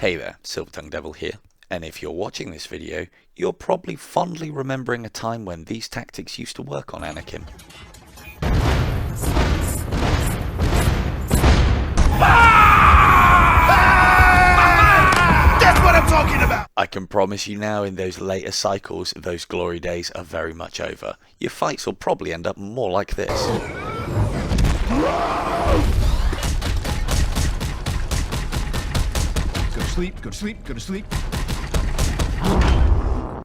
Hey there, Silver-Tongued Devil here, and if you're watching this video, you're probably fondly remembering a time when these tactics used to work on Anakim. That's what I'm talking about! I can promise you now, in those later cycles, those glory days are very much over. Your fights will probably end up more like this. Go to sleep, go to sleep, go to sleep.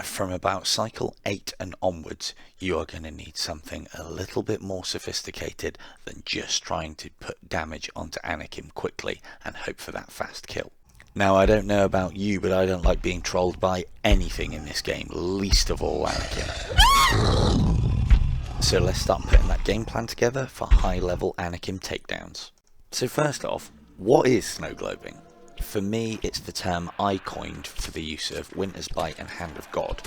From about cycle 8 and onwards, you are going to need something a little bit more sophisticated than just trying to put damage onto Anakim quickly and hope for that fast kill. Now, I don't know about you, but I don't like being trolled by anything in this game, least of all Anakim. So let's start putting that game plan together for high-level Anakim takedowns. So first off, what is snow globing? For me, it's the term I coined for the use of Winter's Bite and Hand of God.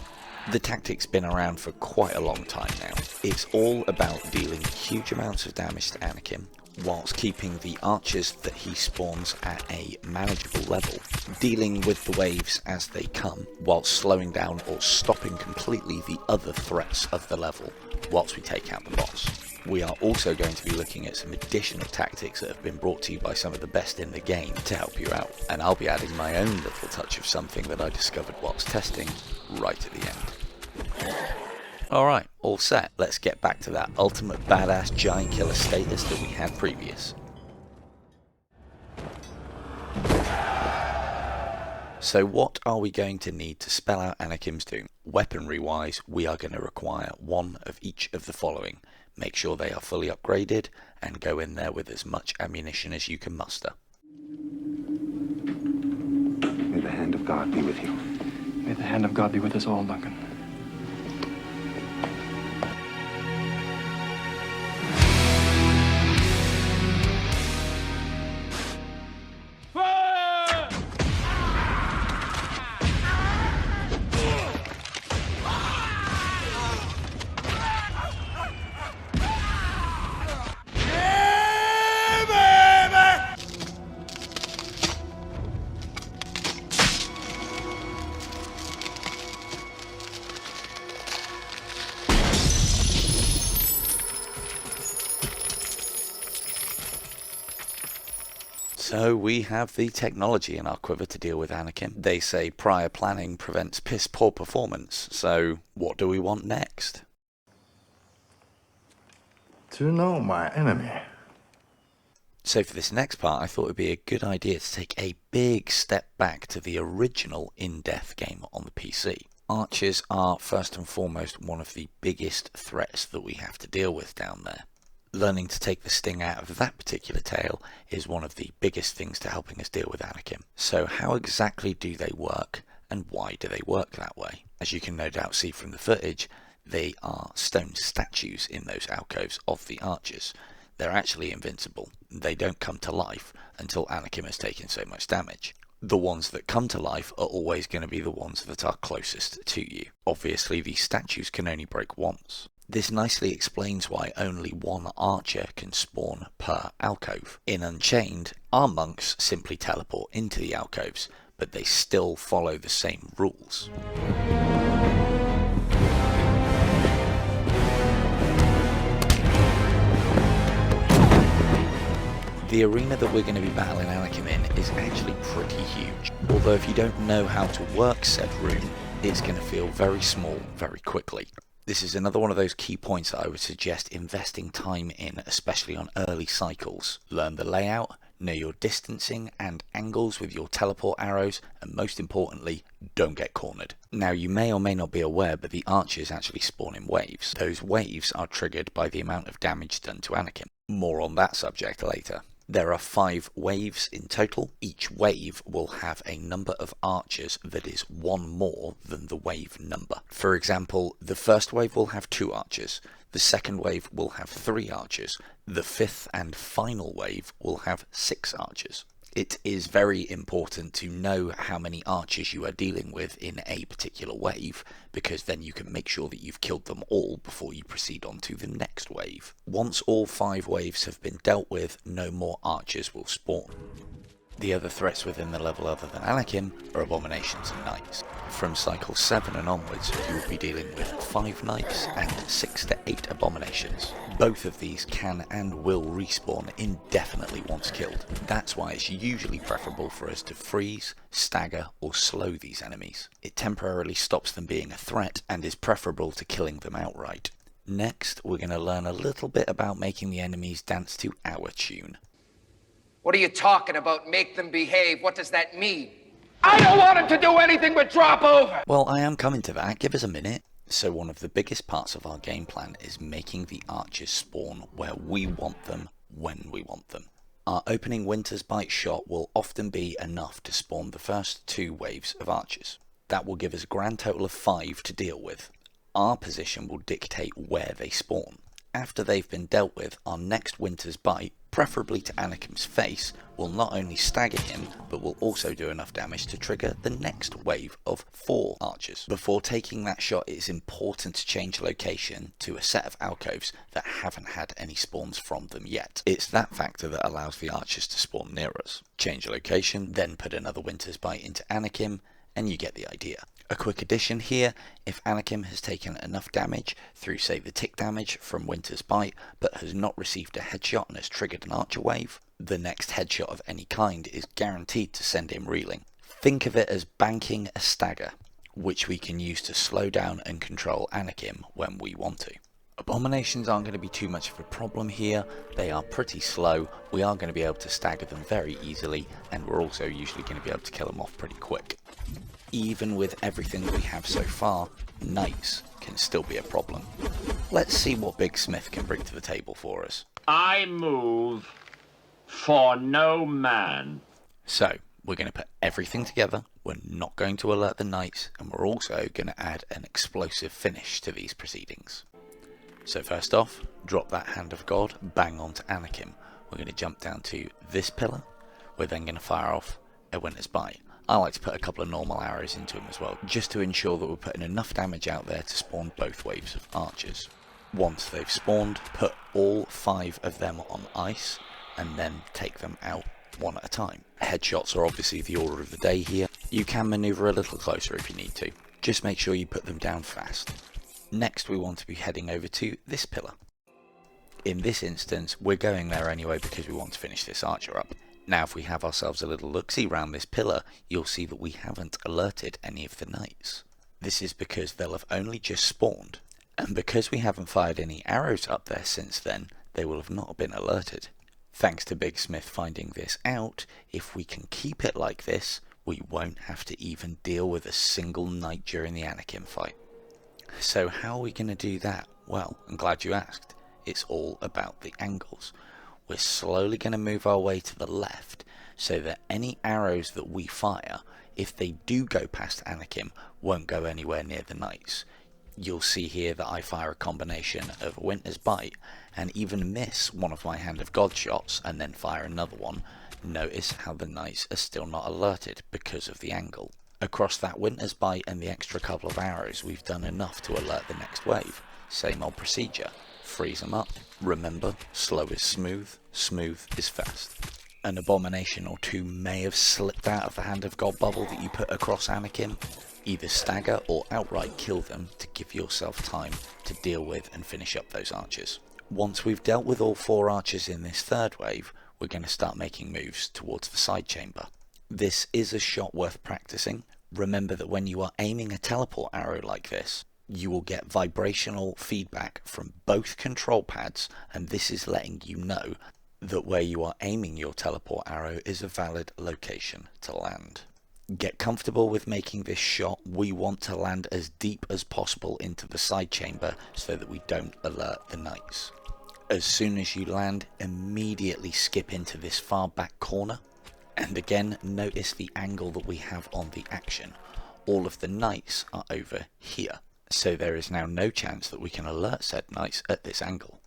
The tactic's been around for quite a long time now. It's all about dealing huge amounts of damage to Anakim, whilst keeping the archers that he spawns at a manageable level, dealing with the waves as they come, whilst slowing down or stopping completely the other threats of the level, whilst we take out the boss. We are also going to be looking at some additional tactics that have been brought to you by some of the best in the game to help you out, and I'll be adding my own little touch of something that I discovered whilst testing right at the end. Alright, all set. Let's get back to that ultimate badass giant killer status that we had previous. So what are we going to need to spell out Anakim's doom? Weaponry wise, we are going to require one of each of the following. Make sure they are fully upgraded and go in there with as much ammunition as you can muster. May the hand of God be with you. May the hand of God be with us all, Duncan. So we have the technology in our quiver to deal with Anakim. They say prior planning prevents piss poor performance, so what do we want next? To know my enemy. So for this next part, I thought it would be a good idea to take a big step back to the original in-depth game on the PC. Archers are first and foremost one of the biggest threats that we have to deal with down there. Learning to take the sting out of that particular tail is one of the biggest things to helping us deal with Anakim. So how exactly do they work, and why do they work that way? As you can no doubt see from the footage, they are stone statues in those alcoves of the archers. They're actually invincible. They don't come to life until Anakim has taken so much damage. The ones that come to life are always going to be the ones that are closest to you. Obviously, these statues can only break once. This nicely explains why only one archer can spawn per alcove. In Unchained, our monks simply teleport into the alcoves, but they still follow the same rules. The arena that we're going to be battling Anakim in is actually pretty huge. Although if you don't know how to work said room, it's going to feel very small very quickly. This is another one of those key points that I would suggest investing time in, especially on early cycles. Learn the layout, know your distancing and angles with your teleport arrows, and most importantly, don't get cornered. Now, you may or may not be aware, but the archers actually spawn in waves. Those waves are triggered by the amount of damage done to Anakim. More on that subject later. There are 5 waves in total. Each wave will have a number of archers that is one more than the wave number. For example, the first wave will have 2 archers, the second wave will have 3 archers, the 5th and final wave will have 6 archers. It is very important to know how many archers you are dealing with in a particular wave, because then you can make sure that you've killed them all before you proceed on to the next wave. Once all 5 waves have been dealt with, no more archers will spawn. The other threats within the level other than Anakim are abominations and knights. From cycle 7 and onwards, you will be dealing with 5 knights and 6 to 8 abominations. Both of these can and will respawn indefinitely once killed. That's why it's usually preferable for us to freeze, stagger or slow these enemies. It temporarily stops them being a threat and is preferable to killing them outright. Next, we're going to learn a little bit about making the enemies dance to our tune. What are you talking about? Make them behave. What does that mean? I don't want him to do anything but drop over! Well, I am coming to that. Give us a minute. So one of the biggest parts of our game plan is making the archers spawn where we want them, when we want them. Our opening Winter's Bite shot will often be enough to spawn the first 2 waves of archers. That will give us a grand total of 5 to deal with. Our position will dictate where they spawn. After they've been dealt with, our next Winter's Bite, preferably to Anakim's face, will not only stagger him, but will also do enough damage to trigger the next wave of 4 archers. Before taking that shot, it is important to change location to a set of alcoves that haven't had any spawns from them yet. It's that factor that allows the archers to spawn near us. Change location, then put another Winter's Bite into Anakim, and you get the idea. A quick addition here, if Anakim has taken enough damage through say the tick damage from Winter's Bite but has not received a headshot and has triggered an archer wave, the next headshot of any kind is guaranteed to send him reeling. Think of it as banking a stagger, which we can use to slow down and control Anakim when we want to. Abominations aren't going to be too much of a problem here, they are pretty slow, we are going to be able to stagger them very easily, and we're also usually going to be able to kill them off pretty quick. Even with everything we have so far, knights can still be a problem. Let's see what Big Smith can bring to the table for us. I move for no man. So, we're going to put everything together, we're not going to alert the knights, and we're also going to add an explosive finish to these proceedings. So first off, drop that Hand of God, bang onto Anakim. We're going to jump down to this pillar, we're then going to fire off a Winter's Bite. I like to put a couple of normal arrows into him as well, just to ensure that we're putting enough damage out there to spawn both waves of archers. Once they've spawned, put all 5 of them on ice, and then take them out one at a time. Headshots are obviously the order of the day here. You can maneuver a little closer if you need to. Just make sure you put them down fast. Next we want to be heading over to this pillar. In this instance, we're going there anyway because we want to finish this archer up. Now if we have ourselves a little look-see round this pillar, you'll see that we haven't alerted any of the knights. This is because they'll have only just spawned, and because we haven't fired any arrows up there since then, they will have not been alerted. Thanks to Big Smith finding this out, if we can keep it like this, we won't have to even deal with a single knight during the Anakin fight. So how are we going to do that? Well, I'm glad you asked. It's all about the angles. We're slowly going to move our way to the left so that any arrows that we fire, if they do go past Anakim, won't go anywhere near the knights. You'll see here that I fire a combination of a Winter's Bite and even miss one of my Hand of God shots and then fire another one. Notice how the knights are still not alerted because of the angle. Across that Winter's Bite and the extra couple of arrows, we've done enough to alert the next wave. Same old procedure. Freeze them up. Remember, slow is smooth, smooth is fast. An abomination or 2 may have slipped out of the Hand of God bubble that you put across Anakin. Either stagger or outright kill them to give yourself time to deal with and finish up those archers. Once we've dealt with all 4 archers in this third wave, we're going to start making moves towards the side chamber. This is a shot worth practicing. Remember that when you are aiming a teleport arrow like this, you will get vibrational feedback from both control pads, and this is letting you know that where you are aiming your teleport arrow is a valid location to land. Get comfortable with making this shot. We want to land as deep as possible into the side chamber so that we don't alert the knights. As soon as you land, immediately skip into this far back corner, and again notice the angle that we have on the action. All of the knights are over here, so there is now no chance that we can alert said knights at this angle.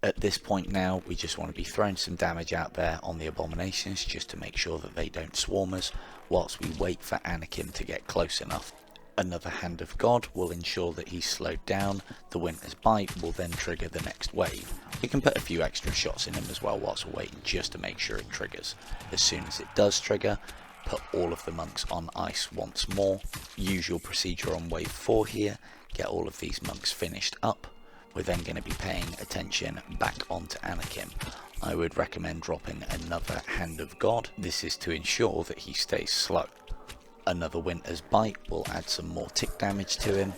At this point now, we just want to be throwing some damage out there on the abominations just to make sure that they don't swarm us whilst we wait for Anakin to get close enough. Another Hand of God will ensure that he's slowed down. The Winter's Bite will then trigger the next wave. We can put a few extra shots in him as well whilst we're waiting, just to make sure it triggers. As soon as it does trigger, put all of the monks on ice once more. Usual procedure on wave 4 here, get all of these monks finished up. We're then going to be paying attention back onto Anakim. I would recommend dropping another Hand of God. This is to ensure that he stays slow. Another Winter's Bite will add some more tick damage to him,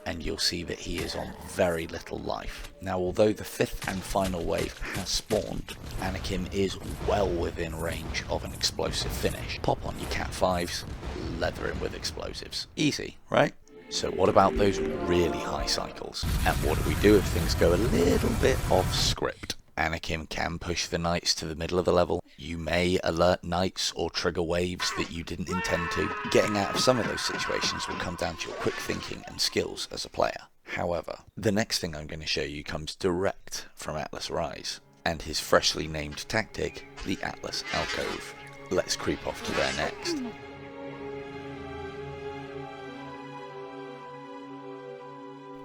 and you'll see that he is on very little life. Now, although the 5th and final wave has spawned, Anakim is well within range of an explosive finish. Pop on your Cat 5s, leather him with explosives. Easy, right? So what about those really high cycles? And what do we do if things go a little bit off script? Anakim can push the knights to the middle of the level. You may alert knights or trigger waves that you didn't intend to. Getting out of some of those situations will come down to your quick thinking and skills as a player. However, the next thing I'm going to show you comes direct from Atlas Rise, and his freshly named tactic, the Atlas Alcove. Let's creep off to there next.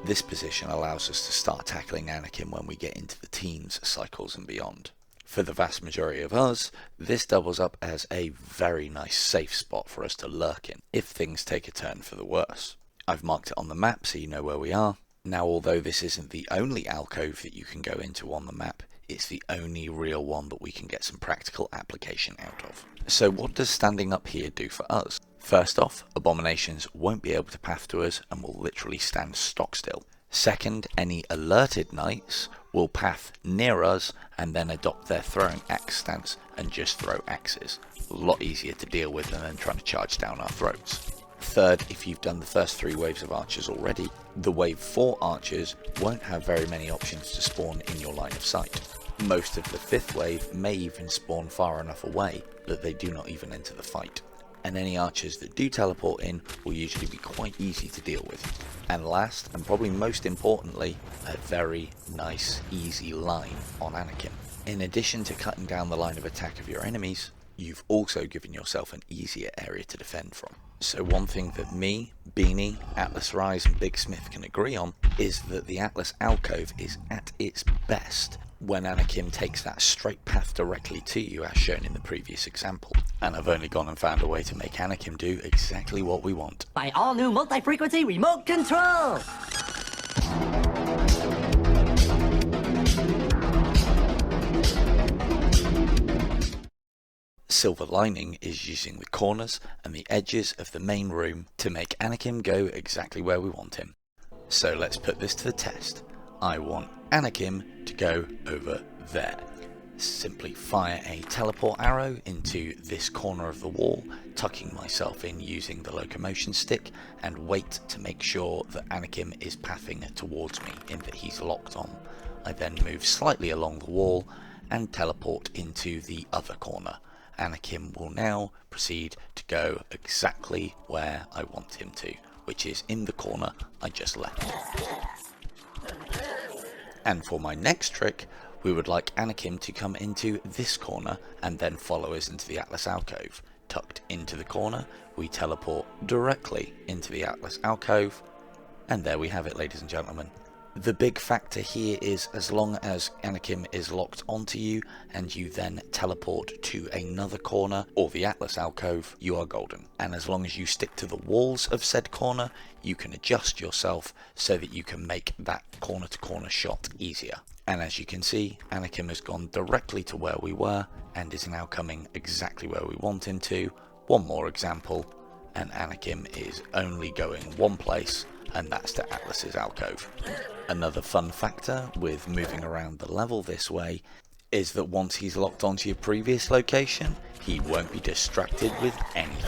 This position allows us to start tackling Anakin when we get into the teens cycles and beyond. For the vast majority of us, this doubles up as a very nice safe spot for us to lurk in if things take a turn for the worse. I've marked it on the map so you know where we are. Now, although this isn't the only alcove that you can go into on the map, it's the only real one that we can get some practical application out of. So what does standing up here do for us? First off, abominations won't be able to path to us and will literally stand stock still. Second, any alerted knights will path near us and then adopt their throwing axe stance and just throw axes. A lot easier to deal with than trying to charge down our throats. Third, if you've done the first 3 waves of archers already, the wave 4 archers won't have very many options to spawn in your line of sight. Most of the 5th wave may even spawn far enough away that they do not even enter the fight. And any archers that do teleport in will usually be quite easy to deal with. And last, and probably most importantly, a very nice, easy line on Anakin. In addition to cutting down the line of attack of your enemies, you've also given yourself an easier area to defend from. So one thing that me, Beanie, Atlas Rise and Big Smith can agree on is that the Atlas Alcove is at its best when Anakin takes that straight path directly to you as shown in the previous example. And I've only gone and found a way to make Anakin do exactly what we want. By all new multi-frequency remote control! Silver lining is using the corners and the edges of the main room to make Anakin go exactly where we want him. So let's put this to the test. I want Anakin to go over there. Simply fire a teleport arrow into this corner of the wall, tucking myself in using the locomotion stick, and wait to make sure that Anakin is pathing towards me in that he's locked on. I then move slightly along the wall and teleport into the other corner. Anakin will now proceed to go exactly where I want him to, which is in the corner I just left. And for my next trick, we would like Anakin to come into this corner and then follow us into the Atlas Alcove. Tucked into the corner, we teleport directly into the Atlas Alcove, and there we have it, ladies and gentlemen. The big factor here is as long as Anakin is locked onto you and you then teleport to another corner or the Atlas Alcove, you are golden. And as long as you stick to the walls of said corner, you can adjust yourself so that you can make that corner to corner shot easier. And as you can see, Anakin has gone directly to where we were and is now coming exactly where we want him to. One more example, and Anakin is only going one place, and that's to Atlas's Alcove. Another fun factor with moving around the level this way is that once he's locked onto your previous location, he won't be distracted with any